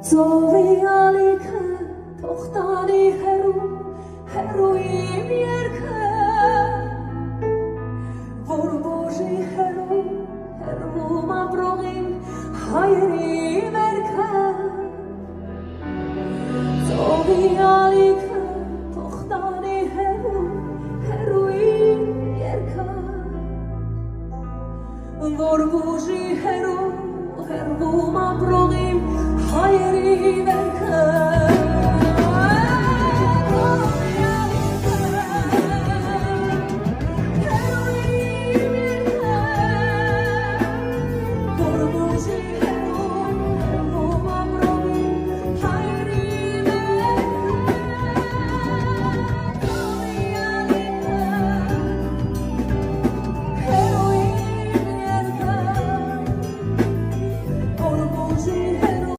Ծովի ալիքը թող տանի հեռու, հեռու իմ երգը, որ բուժի հեռու, հեռվում ապրող իմ հայերի վերքը։ Ծովի ալիքը թող տանի հեռու, հեռու իմ երգը, որ բուժի հեռու, հեռվում ապրող իմ հայերի վերքը։